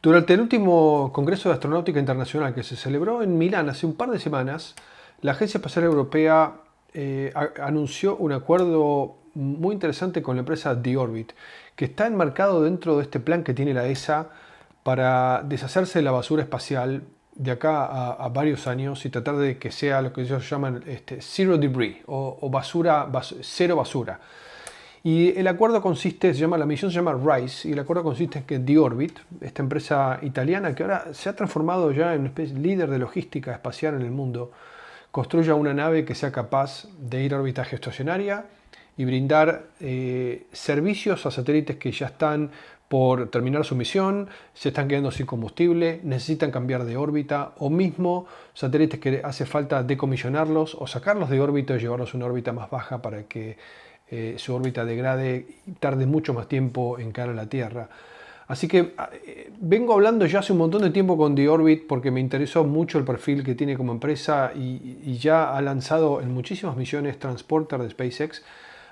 Durante el último Congreso de Astronáutica Internacional que se celebró en Milán hace un par de semanas, la Agencia Espacial Europea anunció un acuerdo muy interesante con la empresa Orbit, que está enmarcado dentro de este plan que tiene la ESA para deshacerse de la basura espacial de acá a varios años y tratar de que sea lo que ellos llaman zero debris o cero basura. Y el acuerdo consiste, la misión se llama RISE, y el acuerdo consiste en que Orbit, esta empresa italiana que ahora se ha transformado ya en una especie de líder de logística espacial en el mundo, construya una nave que sea capaz de ir a órbita geoestacionaria y brindar servicios a satélites que ya están por terminar su misión, se están quedando sin combustible, necesitan cambiar de órbita, o mismo satélites que hace falta decomisionarlos o sacarlos de órbita y llevarlos a una órbita más baja para que su órbita degrade y tarde mucho más tiempo en cara a la Tierra. Así que vengo hablando ya hace un montón de tiempo con Orbit porque me interesó mucho el perfil que tiene como empresa y ya ha lanzado en muchísimas misiones transporter de SpaceX.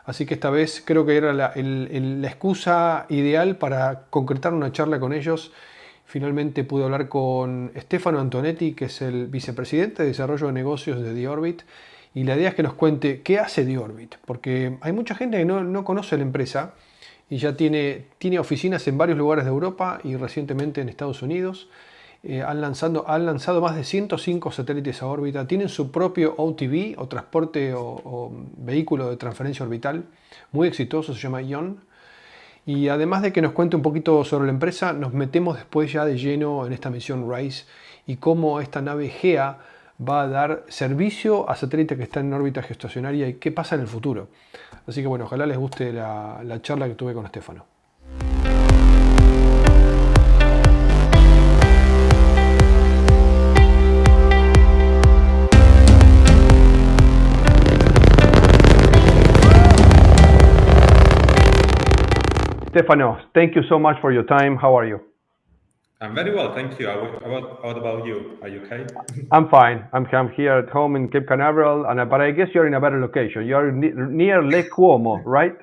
Así que esta vez creo que era la excusa ideal para concretar una charla con ellos. Finalmente pude hablar con Stefano Antonetti, que es el vicepresidente de Desarrollo de Negocios de Orbit. Y la idea es que nos cuente qué hace Orbit, porque hay mucha gente que no conoce la empresa y ya tiene oficinas en varios lugares de Europa y recientemente en Estados Unidos. Han lanzado más de 105 satélites a órbita, tienen su propio OTV o transporte o vehículo de transferencia orbital, muy exitoso, se llama ION. Y además de que nos cuente un poquito sobre la empresa, nos metemos después ya de lleno en esta misión RISE y cómo esta nave GEA va a dar servicio a satélites que están en órbita geoestacionaria y qué pasa en el futuro. Así que bueno, ojalá les guste la charla que tuve con Stefano. Stefano, thank you so much for your time. How are you? I'm very well, thank you. What about you? Are you okay? I'm fine. I'm here at home in Cape Canaveral, but I guess you're in a better location. You're near Lake Como, right?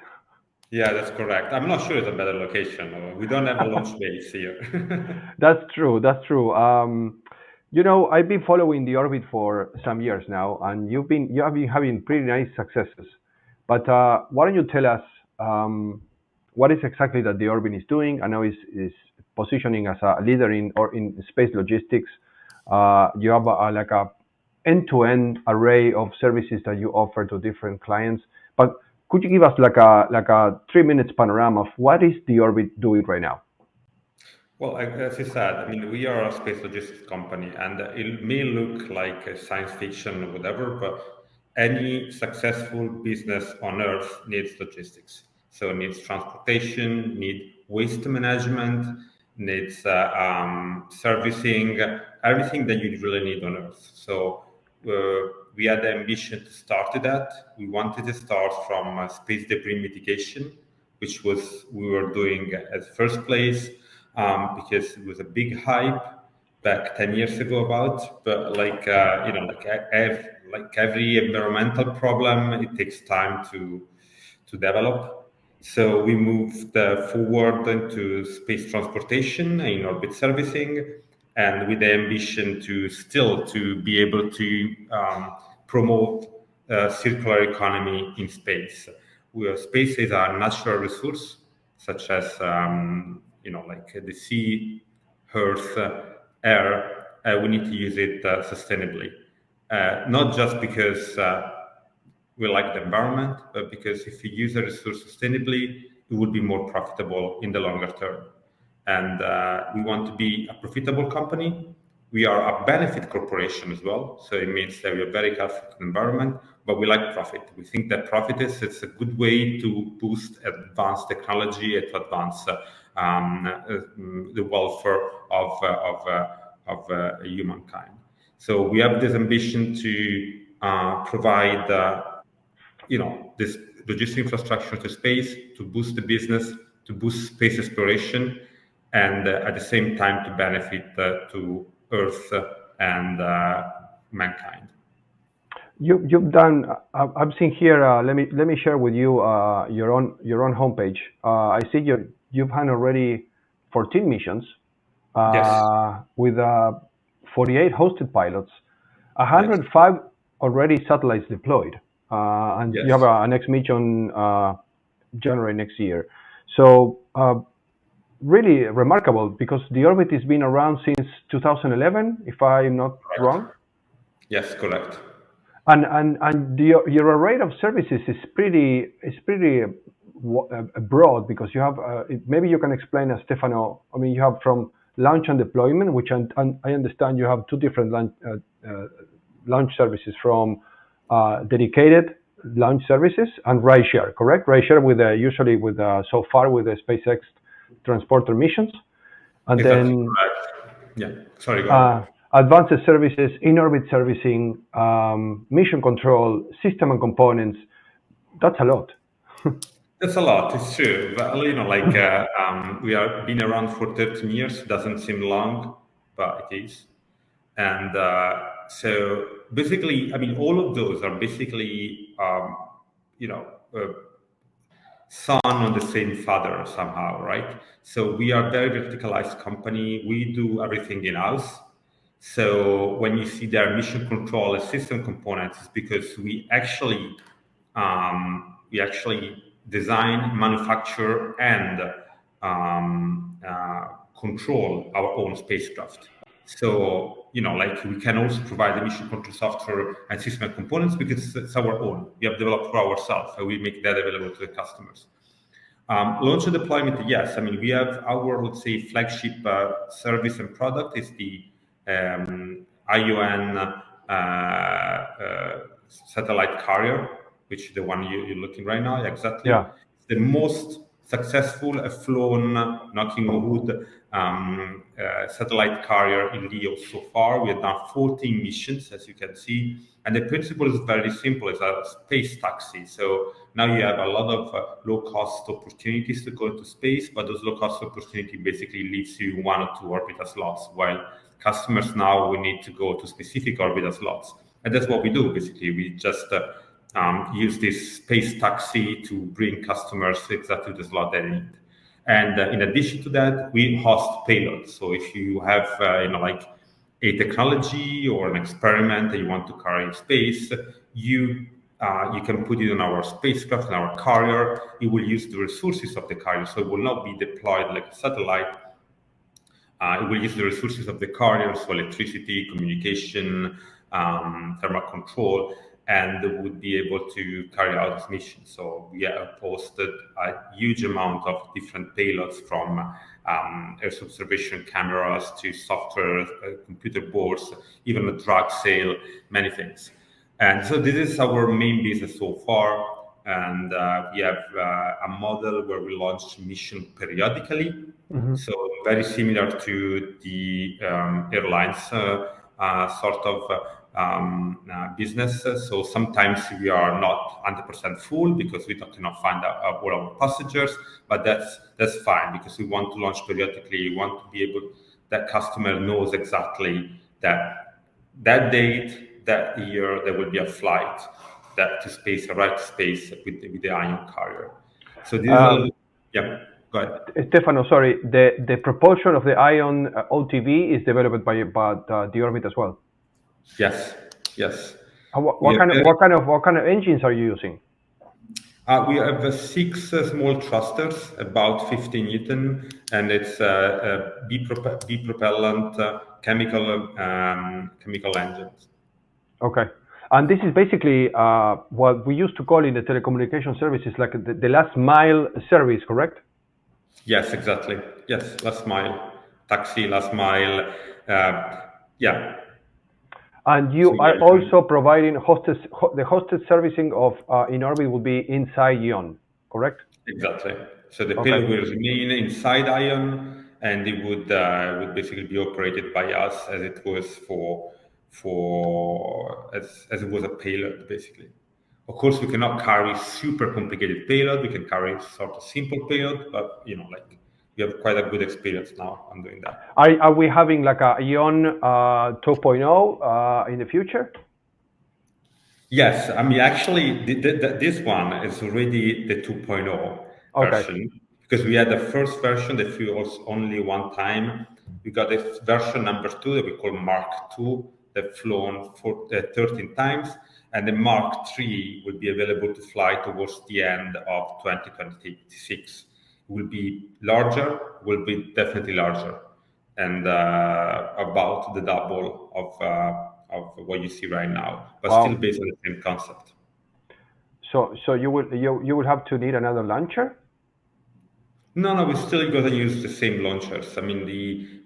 Yeah, that's correct. I'm not sure it's a better location. We don't have a launch base here. That's true. That's true. I've been following the orbit for some years now, and you have been having pretty nice successes. But why don't you tell us what is exactly that the orbit is doing? I know is positioning as a leader in space logistics. You have like a end-to-end array of services that you offer to different clients. But could you give us like a 3 minutes panorama of what is the orbit doing right now? Well, as you said, I mean, we are a space logistics company, and it may look like a science fiction or whatever, but any successful business on Earth needs logistics. So it needs transportation, needs waste management, needs servicing, everything that you really need on Earth. So we had the ambition to start that. We wanted to start from space debris mitigation, which was we were doing at first place. Because it was a big hype back 10 years ago about, but like every environmental problem, it takes time to develop. So we moved forward into space transportation in orbit servicing, and with the ambition to be able to promote circular economy in space. Space is a natural resource, such as like the sea, earth, air. We need to use it sustainably, not just because we like the environment, but because if you use a resource sustainably, it would be more profitable in the longer term. And we want to be a profitable company. We are a benefit corporation as well, so it means that we are very careful to the environment, but we like profit. We think that profit it's a good way to boost advanced technology and to advance the welfare of humankind. So we have this ambition to provide this logistic infrastructure to space, to boost the business, to boost space exploration, and at the same time to benefit to Earth and mankind. You've done. I've seen here. Let me share with you your own homepage. I see you've had already 14 missions Yes. with 48 hosted pilots, Yes. 105 already satellites deployed, and you have Yes. a next mission January next year. So really remarkable because the orbit has been around since 2011, if I'm not Correct. wrong. Yes. Correct. And your array of services is pretty broad because you have maybe you can explain, Stefano. I mean, you have from launch and deployment, which I understand you have two different launch services from dedicated launch services and rideshare, correct? Rideshare with usually with so far with the SpaceX transporter missions, and Exactly then correct. Yeah. Sorry. Go ahead. advanced services, in-orbit servicing, mission control, system and components. That's a lot. That's a lot. It's true. Well, like we are been around for 13 years. Doesn't seem long, but it is. And so basically, I mean, all of those are basically, you know, uh, son on the same father somehow, right? So we are a very verticalized company. We do everything in house. So when you see their mission control and system components, it's because we actually design, manufacture, and control our own spacecraft. So, like we can also provide the mission control software and system components because it's our own. We have developed for ourselves, and we make that available to the customers. Launch and deployment, yes. I mean, we have our, let's say, flagship service and product is the ION satellite carrier, which is the one you're looking right now. Exactly. Yeah. The most successful flown, knocking on wood, satellite carrier in LEO so far. We have done 14 missions, as you can see. And the principle is very simple. It's a space taxi. So now you have a lot of low-cost opportunities to go into space, but those low-cost opportunity basically leaves you one or two orbital slots, while customers now will need to go to specific orbital slots. And that's what we do, basically. We just use this space taxi to bring customers exactly the slot they need. And in addition to that, we host payloads. So if you have, like a technology or an experiment that you want to carry in space, you can put it on our spacecraft, on our carrier. It will use the resources of the carrier, so it will not be deployed like a satellite. It will use the resources of the carrier, so electricity, communication, thermal control, and would be able to carry out this mission. So we have posted a huge amount of different payloads from Earth observation cameras to software, computer boards, even a drug sale, many things. And so this is our main business so far. And we have a model where we launch mission periodically. So very similar to the airlines sort of business. So sometimes we are not 100% full because we cannot find all our passengers, but that's fine because we want to launch periodically. We want to be able that customer knows exactly that date, that year, there will be a flight that to space, arrive to space with the ION carrier. So this is yeah. Go ahead. Stefano, sorry, the propulsion of the ION OTV is developed by the orbit as well. Yes, yes. What kind of engines are you using? We have 6 small thrusters, about 50 Newton, and it's bipropellant chemical engines. Okay. And this is basically what we used to call in the telecommunication services like the last mile service, correct? Yes, exactly. Yes, last mile taxi, last mile. Yeah. And you are also providing the hosted servicing of in orbit will be inside ION, correct? Exactly. So the payload will remain inside ION, and it would basically be operated by us as it was as it was a payload, basically. Of course, we cannot carry super complicated payload. We can carry sort of simple payload, but like we have quite a good experience now on doing that. Are we having like a ION 2.0 in the future? Yes, I mean actually this one is already the 2.0 version because we had the first version that flew only one time We got a version number 2 that we call Mark II, that flown for 13 times, and the Mark III will be available to fly towards the end of 2026. It will be larger, will be definitely larger, and about the double of what you see right now, but Wow. still based on the same concept. So you would have to need another launcher? No, we're still gonna use the same launchers. I mean,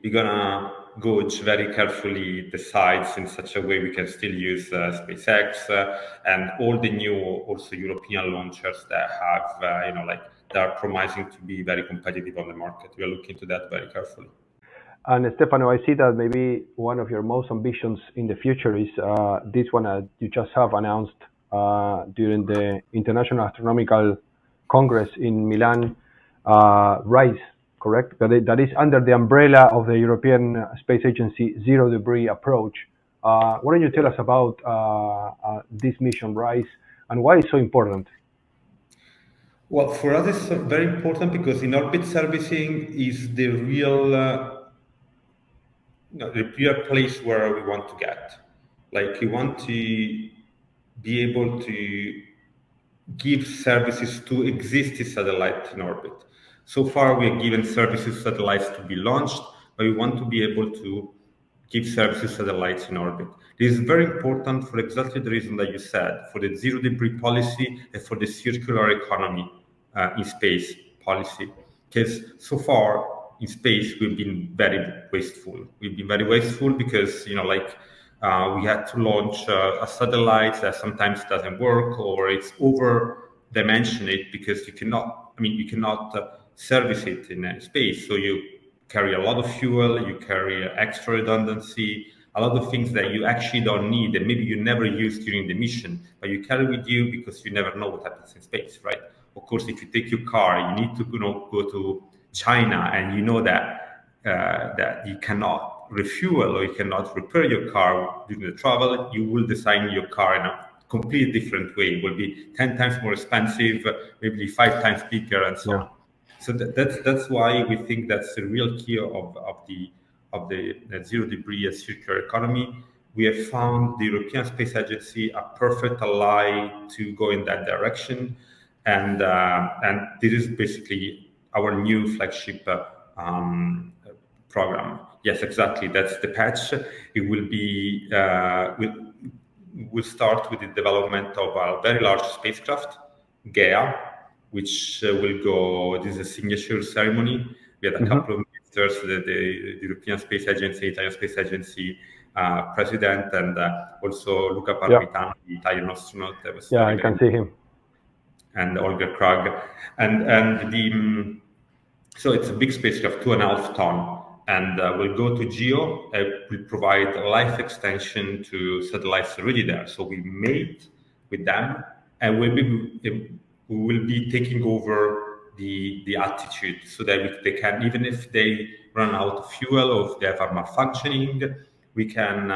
we're gonna gauge very carefully the sites in such a way we can still use SpaceX and all the new also European launchers that have, like they are promising to be very competitive on the market. We are looking into that very carefully. And Stefano, I see that maybe one of your most ambitions in the future is this one you just have announced during the International Astronomical Congress in Milan, RISE, correct? That is under the umbrella of the European Space Agency Zero Debris Approach. Why don't you tell us about this mission RISE and why it's so important? Well, for us, it's very important because in orbit servicing is the real the real place where we want to get. Like we want to be able to give services to existing satellites in orbit. So far, we are given services satellites to be launched, but we want to be able to give services satellites in orbit. This is very important for exactly the reason that you said, for the zero debris policy and for the circular economy in space policy. Because so far in space, we've been very wasteful. We've been very wasteful because, we had to launch a satellite that sometimes doesn't work or it's over-dimensioned because you cannot service it in space. So you carry a lot of fuel, you carry extra redundancy, a lot of things that you actually don't need and maybe you never use during the mission, but you carry with you because you never know what happens in space, right? Of course, if you take your car, you need to go to China and you know that you cannot refuel or you cannot repair your car during the travel, you will design your car in a completely different way. It will be 10 times more expensive, maybe 5 times bigger, and so on. So that's why we think that's the real key of the zero debris and circular economy. We have found the European Space Agency a perfect ally to go in that direction, and this is basically our new flagship program. Yes, exactly. That's the patch. It will be. We'll start with the development of a very large spacecraft, Gea, which will go. This is a signature ceremony. We had a couple of ministers, the European Space Agency, Italian Space Agency president, and also Luca Parmitano, the Italian astronaut. That was I can see him. And Olga Krag, so it's a big spacecraft, 2.5 tons, and we'll go to GEO. We'll provide a life extension to satellites already there. So we mate with them, and we will be taking over the altitude so that they can, even if they run out of fuel or if they are malfunctioning, we can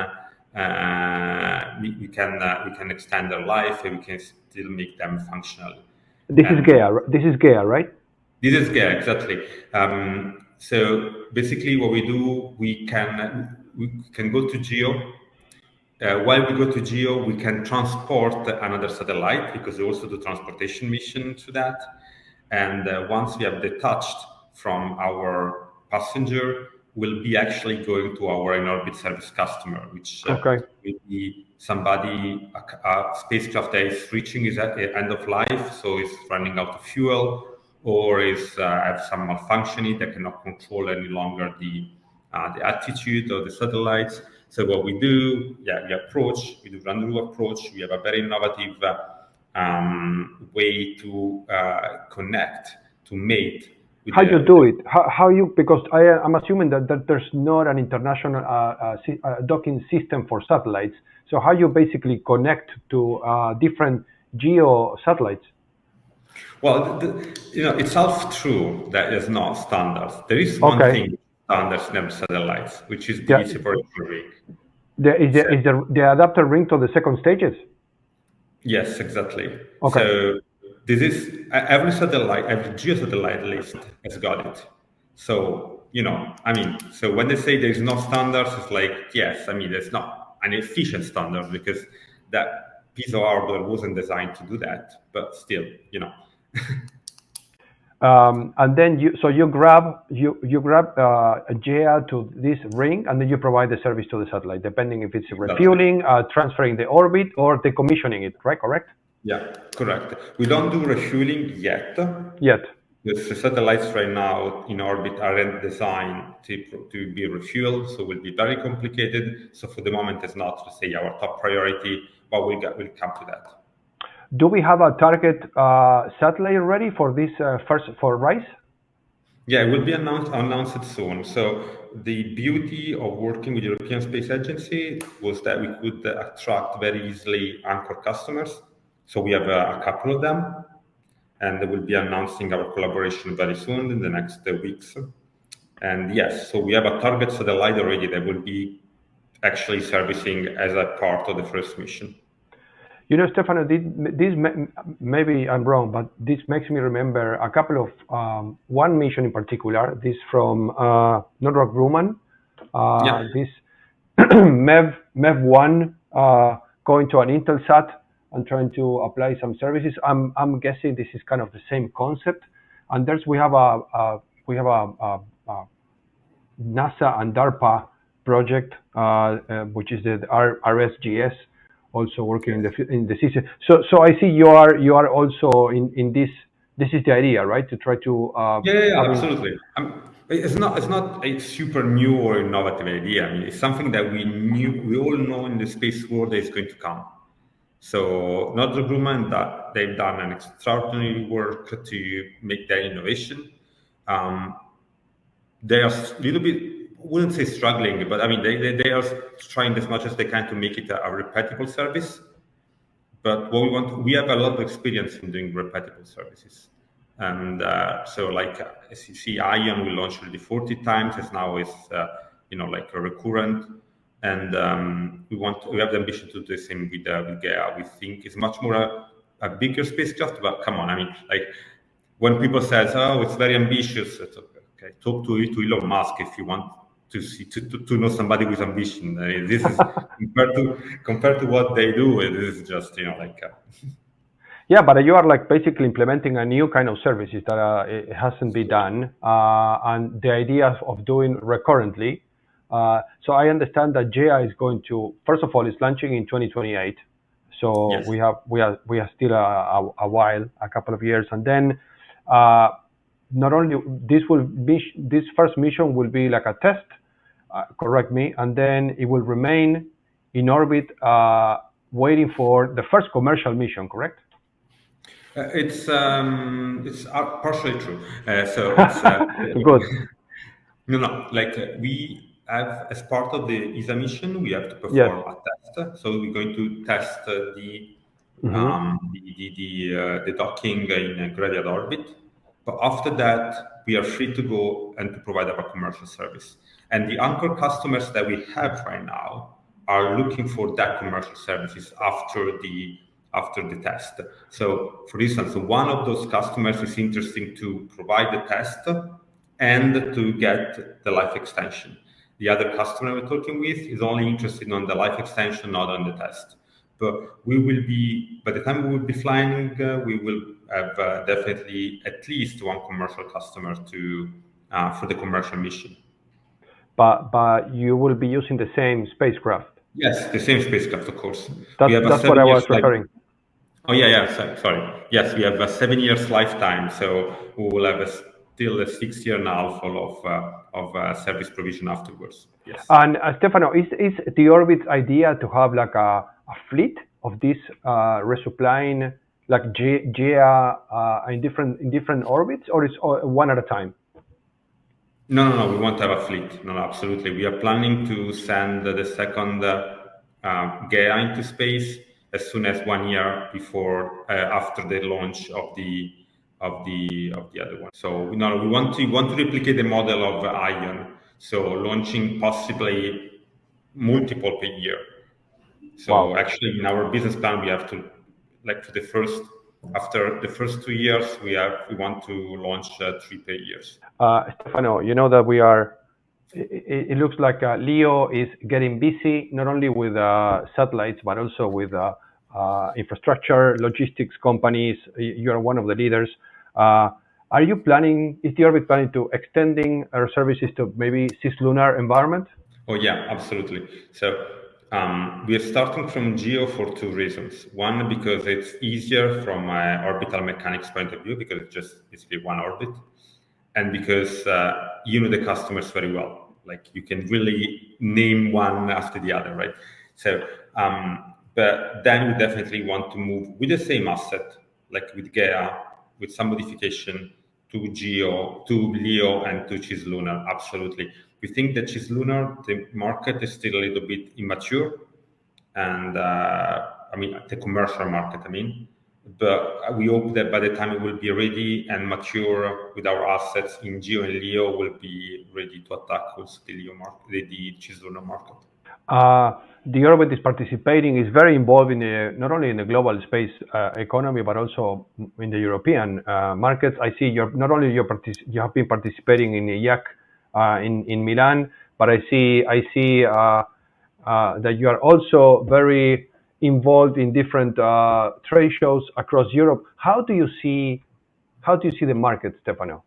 extend their life and we can still make them functional. This is Gea, right? This is Gea, exactly. So basically, what we do, we can go to GEO. While we go to GEO, we can transport another satellite because we also do transportation mission to that. And once we have detached from our passenger, we'll be actually going to our in-orbit service customer, which will be somebody, a spacecraft that is reaching its end of life, so it's running out of fuel, or is have some malfunctioning that cannot control any longer the altitude of the satellites. So what we do, we do rendezvous approach. We have a very innovative way to connect, to mate. How you do it? How you? Because I'm assuming that there's not an international docking system for satellites. So how you basically connect to different GEO satellites? Well, it's half true that there's not standards. There is one thing standards in satellites, which is the separation ring. Is the adapter ring to the second stages? Yes, exactly. Okay. So this is every satellite, every GEO satellite list has got it. So so when they say there's no standards, it's like, yes, there's not an efficient standard because that piece of hardware wasn't designed to do that, but still. And then you grab a GEA to this ring, and then you provide the service to the satellite, depending if it's refueling, transferring the orbit, or decommissioning it. Right? Correct? Yeah, correct. We don't do refueling yet. The satellites right now in orbit aren't designed to be refueled, so it will be very complicated. So for the moment, it's not, let's say, our top priority, but we'll come to that. Do we have a target satellite ready for this for RISE? Yeah, it will be announced soon. So the beauty of working with the European Space Agency was that we could attract very easily anchor customers. So we have a couple of them, and we'll be announcing our collaboration very soon in the next weeks. And yes, so we have a target satellite already that will be actually servicing as a part of the first mission. Stefano, this maybe I'm wrong, but this makes me remember a couple of one mission in particular. This from Northrop Grumman. This MEV1 going to an Intelsat and trying to apply some services. I'm guessing this is kind of the same concept. And we have a NASA and DARPA project, which is the RSGS. Also working in the system. So I see you are also in this. This is the idea, right? To try to absolutely. It's not a super new or innovative idea. It's something that we all know in the space world that is going to come. So Northrop Grumman, that they've done an extraordinary work to make that innovation. They are a little bit, wouldn't say struggling, but they are trying as much as they can to make it a repeatable service. But what we have a lot of experience in doing repeatable services. And so like as you see, Ion we launched already 40 times, as now is like a recurrent. And we have the ambition to do the same with Geo. We think it's much more a bigger spacecraft, but come on, like when people say, oh, it's very ambitious, it's okay. Talk to Elon Musk if you want to know somebody with ambition. This is compared to what they do. This is just Yeah, but you are like basically implementing a new kind of services that it hasn't been done, and the idea of doing recurrently. So I understand that GEA is going to, first of all, it's launching in 2028. So yes. we have still a while, a couple of years, and then not only this first mission will be like a test. Correct me, and then it will remain in orbit, waiting for the first commercial mission. Correct? It's partially true. So it's, good. No. Like we have, as part of the ESA mission, we have to perform a test. So we're going to test the docking in gradient orbit. But after that, we are free to go and to provide our commercial service. And the anchor customers that we have right now are looking for that commercial services after the test. So, for instance, one of those customers is interested to provide the test and to get the life extension. The other customer we're talking with is only interested on the life extension, not on the test. But we will be, by the time we will be flying, we will have definitely at least one commercial customer for the commercial mission. But you will be using the same spacecraft. Yes, the same spacecraft, of course. That's what I was referring. Oh yeah. Sorry. Yes, we have a 7 years lifetime, so we will have still a 6 year now full of service provision afterwards. Yes. And Stefano, is the Orbit's idea to have like a fleet of this resupplying like GEA in different orbits, or is one at a time? No. We want to have a fleet. No, absolutely. We are planning to send the second GEA into space as soon as 1 year after the launch of the other one. So we want to replicate the model of Ion. So launching possibly multiple per year. So actually, in our business plan, we have to for the first After the first 2 years, we want to launch 3 per years. Stefano, you know that we are. It looks like Leo is getting busy not only with satellites but also with infrastructure, logistics companies. You are one of the leaders. Are you planning? Is the orbit planning to extending our services to maybe cislunar environment? Oh yeah, absolutely. So we are starting from geo for 2 reasons. One, because it's easier from an orbital mechanics point of view, because it's just basically one orbit, and because you know the customers very well. Like you can really name one after the other, right? So, but then we definitely want to move with the same asset, like with Gea, with some modification to Geo, to Leo, and to cislunar. Absolutely, we think that cislunar, the market is still a little bit immature, and I mean the commercial market. I mean, but we hope that by the time it will be ready and mature with our assets in Geo and Leo, will be ready to attack also the Leo market, the cislunar market. The orbit is participating, is very involved in not only in the global space economy, but also in the European markets. I see not only you have been participating in the IAC in Milan, but I see that you are also very involved in different trade shows across Europe. How do you see the market, Stefano,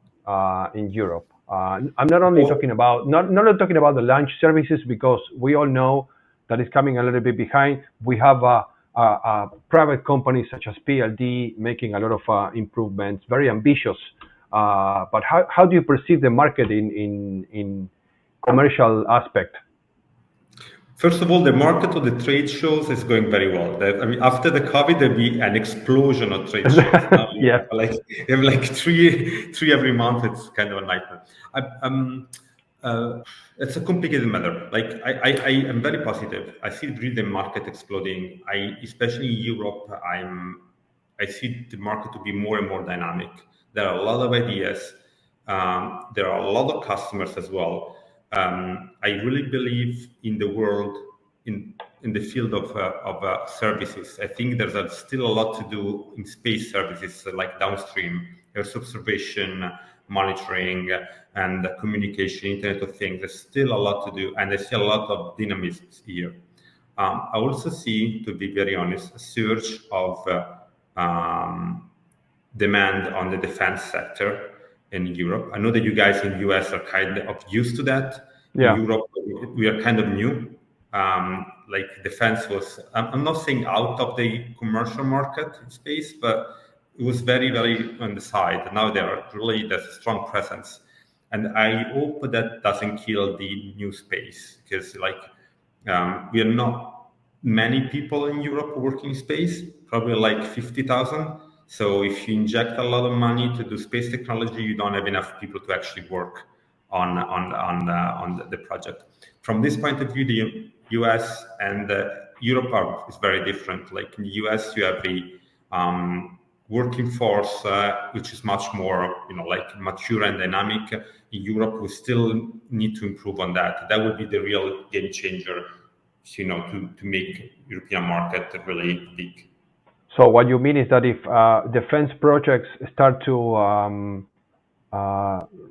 in Europe? I'm not only talking about not talking about the launch services, because we all know that it's coming a little bit behind. We have private companies such as PLD making a lot of improvements, very ambitious. But how do you perceive the market in commercial aspect? First of all, the market of the trade shows is going very well. I mean, after the COVID, there'll be an explosion of trade shows. Now Yeah. you have like three every month. It's kind of a nightmare. It's a complicated matter. Like I am very positive. I see really the market exploding. Especially in Europe, I see the market to be more and more dynamic. There are a lot of ideas. There are a lot of customers as well. I really believe in the world, in the field of services. I think there's still a lot to do in space services, like downstream, Earth observation, monitoring, and communication, Internet of Things. There's still a lot to do, and I see a lot of dynamism here. I also see, to be very honest, a surge of demand on the defense sector in Europe. I know that you guys in the US are kind of used to that. Yeah. In Europe, we are kind of new. Like defense was, I'm not saying out of the commercial market space, but it was very, very on the side. Now there's a strong presence. And I hope that doesn't kill the new space, because we are not many people in Europe working in space, probably like 50,000. So if you inject a lot of money to do space technology, you don't have enough people to actually work on the project. From this point of view, the US and Europe is very different. Like in the US, you have a working force which is much more, like mature and dynamic. In Europe, we still need to improve on that. That would be the real game changer, to make European market really big. So what you mean is that if defense projects start to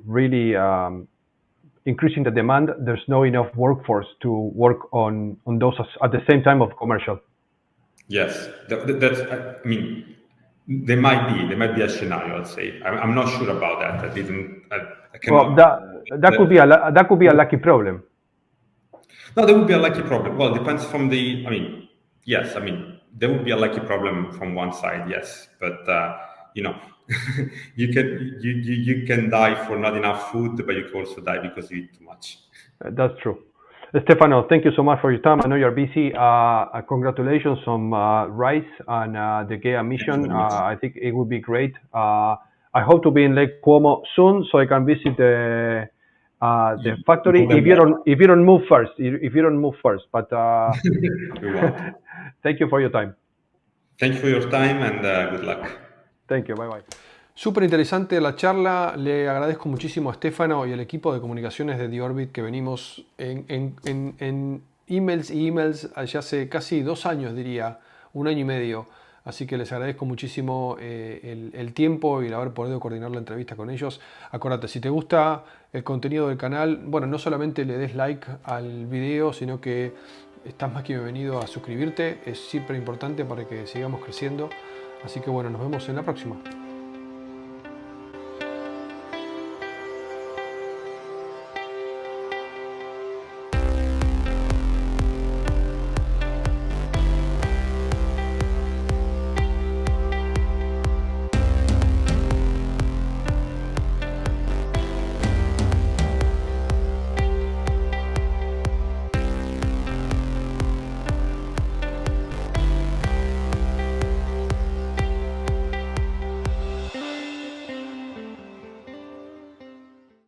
really increasing the demand, there's no enough workforce to work on those at the same time of commercial. Yes, that's. I mean, there might be a scenario. I'd say I'm not sure about that. I didn't. I cannot. Well, that could be a lucky problem. No, there would be a lucky problem. Well, it depends from the. I mean, yes. I mean, there would be a lucky problem from one side. Yes, but you can die for not enough food, but you can also die because you eat too much. That's true. Stefano, thank you so much for your time. I know you're busy. Congratulations on RISE and the Gea mission. I think it would be great. I hope to be in Lake Como soon, so I can visit the factory. If you don't move first, but thank you for your time. Thank you for your time and good luck. Thank you. Bye bye. Súper interesante la charla. Le agradezco muchísimo a Stefano y al equipo de comunicaciones de The Orbit, que venimos en emails y emails ya hace casi 2 años, diría, 1 año y medio, Así que les agradezco muchísimo el tiempo y el haber podido coordinar la entrevista con ellos. Acuérdate, si te gusta el contenido del canal, bueno, no solamente le des like al video, sino que estás más que bienvenido a suscribirte. Es siempre importante para que sigamos creciendo. Así que bueno, nos vemos en la próxima.